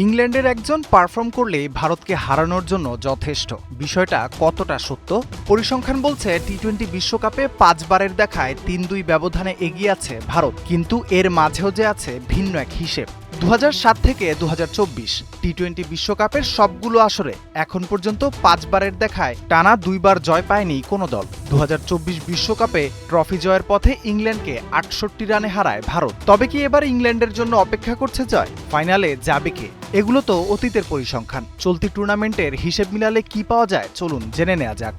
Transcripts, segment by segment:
ইংল্যান্ডের একজন পারফর্ম করলেই ভারতকে হারানোর জন্য যথেষ্ট। বিষয়টা কতটা সত্য? পরিসংখ্যান বলছে টি-20 বিশ্বকাপে 5 বারের দেখায় 3-2 ব্যবধানে এগিয়ে আছে ভারত, কিন্তু এর মাঝেও যে আছে ভিন্ন এক হিসেব। 2007 থেকে 2024 টি-20 বিশ্বকাপের সবগুলো আসরে এখন পর্যন্ত 5 বারের দেখায় টানা 2 বার জয় পায়নি কোনো দল। 2024 বিশ্বকাপে ট্রফি জয়ের পথে ইংল্যান্ডকে 68 রানে হারায় ভারত। তবে কি এবার ইংল্যান্ডের জন্য অপেক্ষা করছে জয়? ফাইনালে যাবে কে? এগুলো তো অতীতের পরিসংখ্যান। চলতি টুর্নামেন্টের হিসেব মিলালে কি পাওয়া যায় চলুন জেনে নেওয়া যাক।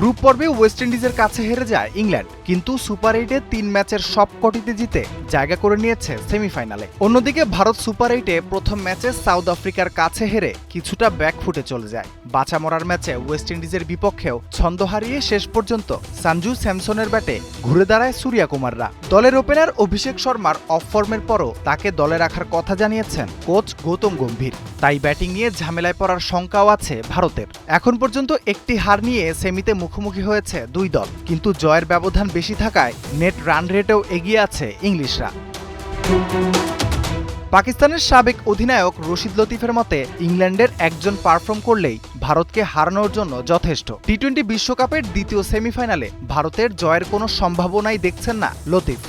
গ্রুপ পর্বে ওয়েস্ট ইন্ডিজের কাছে হেরে যায় ইংল্যান্ড, কিন্তু সুপার 8-এ 3 ম্যাচের সবকটিতে জিতে জায়গা করে নিয়েছে সেমিফাইনালে। অন্যদিকে ভারত সুপার 8-এ প্রথম ম্যাচে সাউথ আফ্রিকার কাছে হেরে কিছুটা ব্যাকফুটে চলে যায়। বাঁচা মরার ম্যাচে ওয়েস্ট ইন্ডিজের বিপক্ষেও ছন্দ হারিয়ে শেষ পর্যন্ত সঞ্জু স্যামসনের ব্যাটে ঘুরে দাঁড়ায় সূর্যকুমাররা। দলের ওপেনার অভিষেক শর্মার অফ ফর্মের পরও তাকে দলে রাখার কথা জানিয়েছেন কোচ গৌতম গম্ভীর। তাই ব্যাটিং নিয়ে ঝামেলায় পড়ার শঙ্কাও আছে ভারতের। এখন পর্যন্ত একটি হার নিয়ে সেমিতে মুখোমুখি হয়েছে দুই দল, কিন্তু জয়ের ব্যবধান বেশি থাকায় নেট রান রেটেও এগিয়ে আছে ইংলিশরা। পাকিস্তানের সাবেক অধিনায়ক রশিদ লতিফের মতে ইংল্যান্ডের একজন পারফর্ম করলেই ভারতকে হারানোর জন্য যথেষ্ট। টি-20 বিশ্বকাপের দ্বিতীয় সেমিফাইনালে ভারতের জয়ের কোনো সম্ভাবনাই দেখছেন না লতিফ।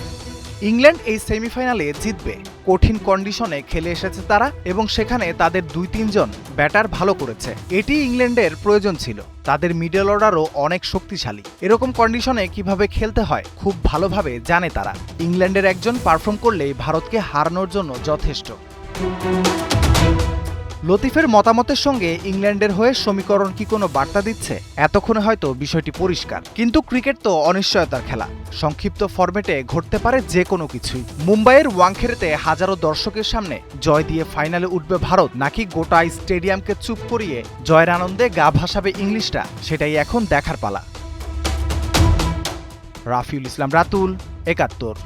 ইংল্যান্ড এই সেমিফাইনালে জিতবে। কঠিন কন্ডিশনে খেলে এসেছে তারা, এবং সেখানে তাদের 2-3 জন ব্যাটার ভালো করেছে। এটি ইংল্যান্ডের প্রয়োজন ছিল। তাদের মিডল অর্ডারও অনেক শক্তিশালী। এরকম কন্ডিশনে কিভাবে খেলতে হয় খুব ভালোভাবে জানে তারা। ইংল্যান্ডের একজন পারফর্ম করলেই ভারতকে হারানোর জন্য যথেষ্ট। লতিফের মতামতের সঙ্গে ইংল্যান্ডের হয়ে সমীকরণ কি কোনো বার্তা দিচ্ছে? এতক্ষণে হয়তো বিষয়টি পরিষ্কার, কিন্তু ক্রিকেট তো অনিশ্চয়তার খেলা। সংক্ষিপ্ত ফরম্যাটে ঘটতে পারে যে কোনো কিছুই। মুম্বাইয়ের ওয়াংখেড়েতে হাজারো দর্শকের সামনে জয় দিয়ে ফাইনালে উঠবে ভারত, নাকি গোটা স্টেডিয়ামকে চুপ করিয়ে জয়ের আনন্দে গা ভাসাবে ইংলিশরা? সেটাই এখন দেখার পালা। রাফিউল ইসলাম রাতুল, ৭১।